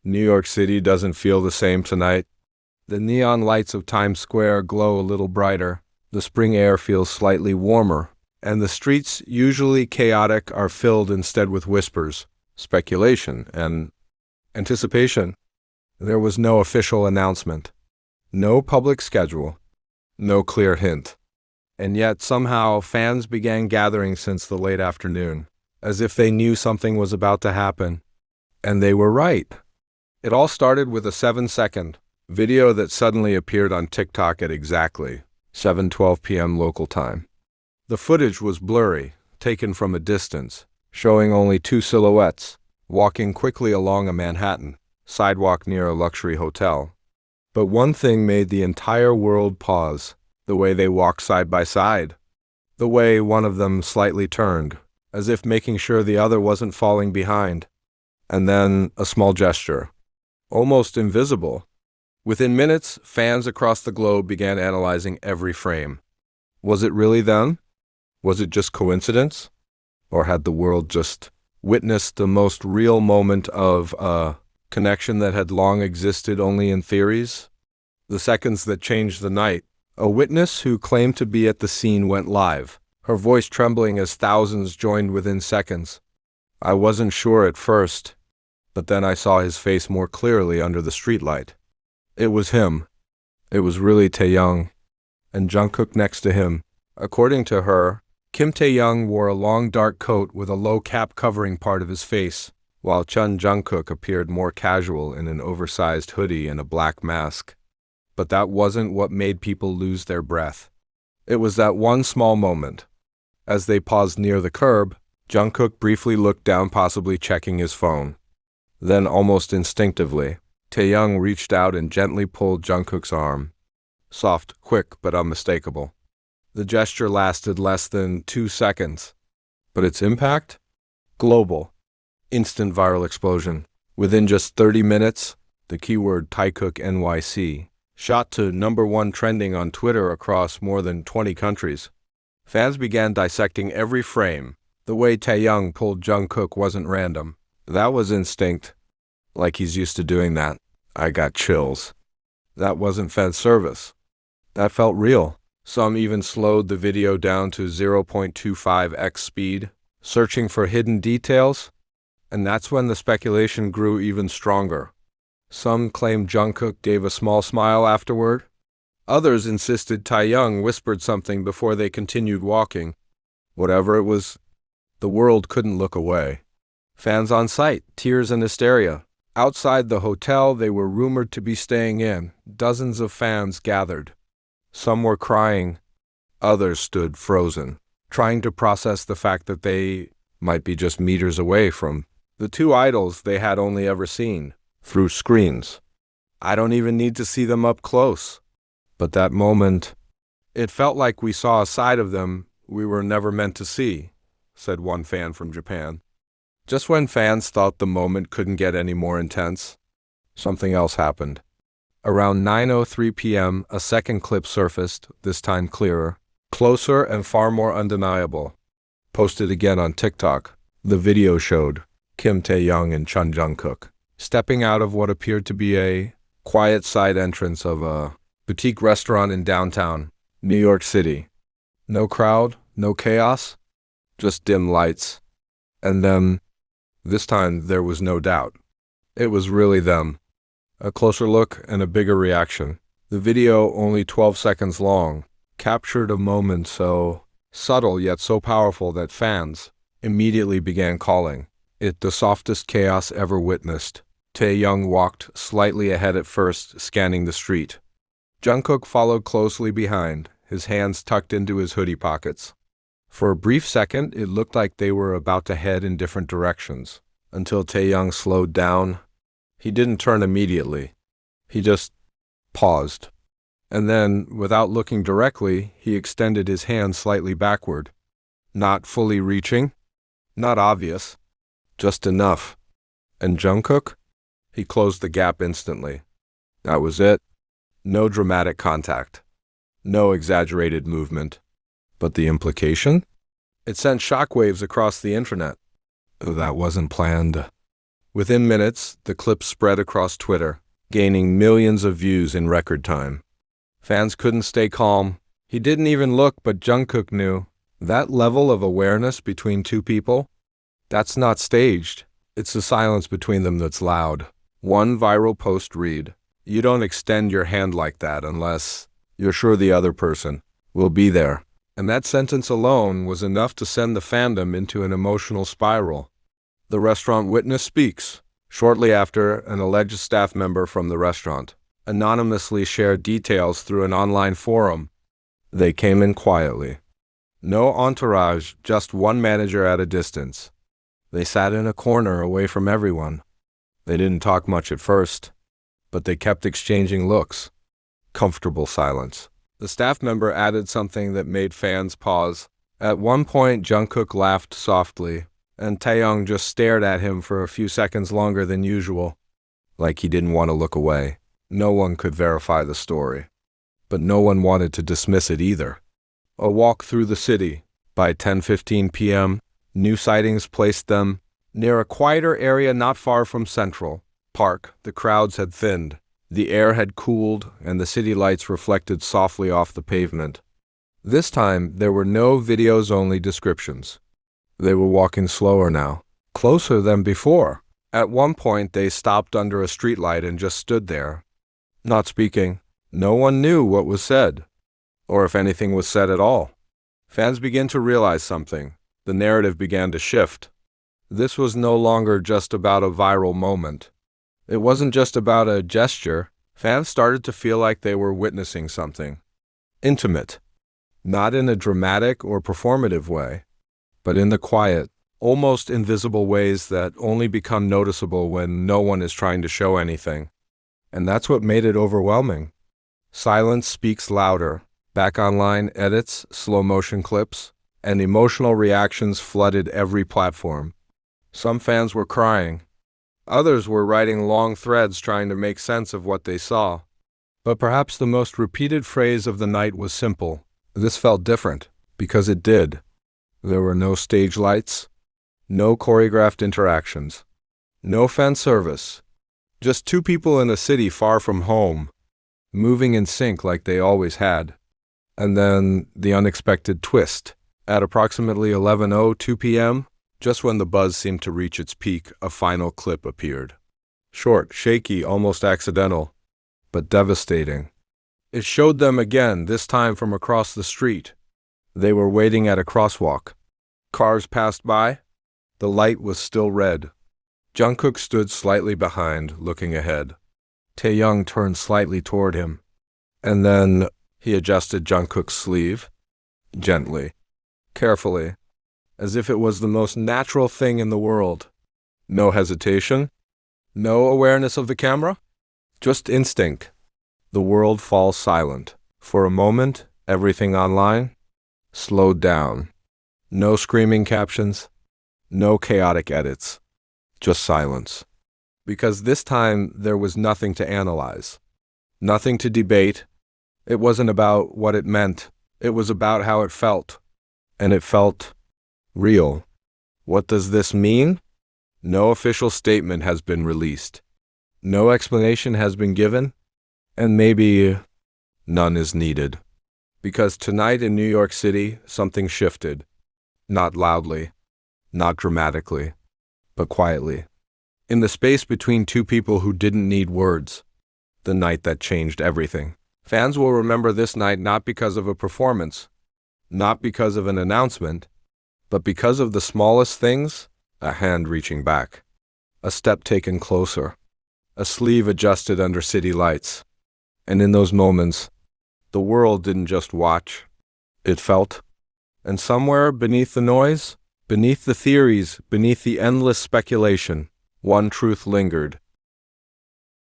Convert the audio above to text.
New York City doesn't feel the same tonight. The neon lights of Times Square glow a little brighter, the spring air feels slightly warmer, and the streets, usually chaotic, are filled instead with whispers, speculation, and anticipation. There was no official announcement, no public schedule, no clear hint. And yet somehow fans began gathering since the late afternoon, as if they knew something was about to happen. And they were right. It all started with a 7-second video that suddenly appeared on TikTok at exactly 7:12 p.m. local time. The footage was blurry, taken from a distance, showing only two silhouettes, walking quickly along a Manhattan sidewalk near a luxury hotel. But one thing made the entire world pause: the way they walked side by side. The way one of them slightly turned, as if making sure the other wasn't falling behind. And then a small gesture, almost invisible. Within minutes, fans across the globe began analyzing every frame. Was it really them? Was it just coincidence? Or had the world just witnessed the most real moment of a connection that had long existed only in theories? The seconds that changed the night. A witness who claimed to be at the scene went live, her voice trembling as thousands joined within seconds. I wasn't sure at first, but then I saw his face more clearly under the streetlight. It was him. It was really Taehyung, and Jungkook next to him. According to her, Taehyung wore a long dark coat with a low cap covering part of his face, while Jungkook appeared more casual in an oversized hoodie and a black mask. But that wasn't what made people lose their breath. It was that one small moment. As they paused near the curb, Jungkook briefly looked down, possibly checking his phone. Then, almost instinctively, Taehyung reached out and gently pulled Jungkook's arm. Soft, quick, but unmistakable. The gesture lasted less than 2 seconds. But its impact? Global. Instant viral explosion. Within just 30 minutes, the keyword Taehyung NYC shot to #1 trending on Twitter across more than 20 countries. Fans began dissecting every frame. The way Taehyung pulled Jungkook wasn't random. That was instinct. Like he's used to doing that. I got chills. That wasn't fan service. That felt real. Some even slowed the video down to 0.25x speed, searching for hidden details. And that's when the speculation grew even stronger. Some claimed Jungkook gave a small smile afterward. Others insisted Taehyung whispered something before they continued walking. Whatever it was, the world couldn't look away. Fans on site, tears and hysteria. Outside the hotel they were rumored to be staying in, dozens of fans gathered. Some were crying. Others stood frozen, trying to process the fact that they might be just meters away from the two idols they had only ever seen through screens. I don't even need to see them up close. But that moment, it felt like we saw a side of them we were never meant to see, said one fan from Japan. Just when fans thought the moment couldn't get any more intense, something else happened. Around 9:03 p.m., a second clip surfaced, this time clearer, closer and far more undeniable. Posted again on TikTok, the video showed Taehyung and Jungkook stepping out of what appeared to be a quiet side entrance of a boutique restaurant in downtown New York City. No crowd, no chaos, just dim lights. And then, this time there was no doubt. It was really them. A closer look and a bigger reaction. The video, only 12 seconds long, captured a moment so subtle yet so powerful that fans immediately began calling it the softest chaos ever witnessed. Taehyung walked slightly ahead at first, scanning the street. Jungkook followed closely behind, his hands tucked into his hoodie pockets. For a brief second, it looked like they were about to head in different directions, until Taehyung slowed down. He didn't turn immediately. He just paused. And then, without looking directly, he extended his hand slightly backward. Not fully reaching, not obvious, just enough. And Jungkook? He closed the gap instantly. That was it. No dramatic contact. No exaggerated movement. But the implication? It sent shockwaves across the internet. That wasn't planned. Within minutes, the clip spread across Twitter, gaining millions of views in record time. Fans couldn't stay calm. He didn't even look, but Jungkook knew. That level of awareness between two people? That's not staged. It's the silence between them that's loud. One viral post read, "You don't extend your hand like that unless you're sure the other person will be there." And that sentence alone was enough to send the fandom into an emotional spiral. The restaurant witness speaks. Shortly after, an alleged staff member from the restaurant anonymously shared details through an online forum. They came in quietly. No entourage, just one manager at a distance. They sat in a corner away from everyone. They didn't talk much at first, but they kept exchanging looks. Comfortable silence. The staff member added something that made fans pause. At one point, Jungkook laughed softly, and Taehyung just stared at him for a few seconds longer than usual, like he didn't want to look away. No one could verify the story, but no one wanted to dismiss it either. A walk through the city. By 10:15 p.m., new sightings placed them near a quieter area not far from Central Park. The crowds had thinned. The air had cooled, and the city lights reflected softly off the pavement. This time, there were no videos-only descriptions. They were walking slower now, closer than before. At one point, they stopped under a streetlight and just stood there, not speaking. No one knew what was said, or if anything was said at all. Fans began to realize something. The narrative began to shift. This was no longer just about a viral moment. It wasn't just about a gesture. Fans started to feel like they were witnessing something intimate, not in a dramatic or performative way, but in the quiet, almost invisible ways that only become noticeable when no one is trying to show anything. And that's what made it overwhelming. Silence speaks louder. Back online, edits, slow-motion clips, and emotional reactions flooded every platform. Some fans were crying. Others were writing long threads trying to make sense of what they saw. But perhaps the most repeated phrase of the night was simple. This felt different, because it did. There were no stage lights, no choreographed interactions, no fan service. Just two people in a city far from home, moving in sync like they always had. And then the unexpected twist. At approximately 11:02 p.m., just when the buzz seemed to reach its peak, a final clip appeared. Short, shaky, almost accidental, but devastating. It showed them again, this time from across the street. They were waiting at a crosswalk. Cars passed by. The light was still red. Jungkook stood slightly behind, looking ahead. Taehyung turned slightly toward him. And then he adjusted Jungkook's sleeve, gently, carefully, as if it was the most natural thing in the world. No hesitation, no awareness of the camera, just instinct. The world falls silent. For a moment, everything online slowed down. No screaming captions, no chaotic edits, just silence. Because this time there was nothing to analyze, nothing to debate. It wasn't about what it meant. It was about how it felt. And it felt real. What does this mean? No official statement has been released. No explanation has been given. And maybe none is needed. Because tonight in New York City, something shifted. Not loudly, not dramatically, but quietly. In the space between two people who didn't need words. The night that changed everything. Fans will remember this night not because of a performance, not because of an announcement, but because of the smallest things, a hand reaching back, a step taken closer, a sleeve adjusted under city lights. And in those moments, the world didn't just watch, it felt. And somewhere beneath the noise, beneath the theories, beneath the endless speculation, one truth lingered.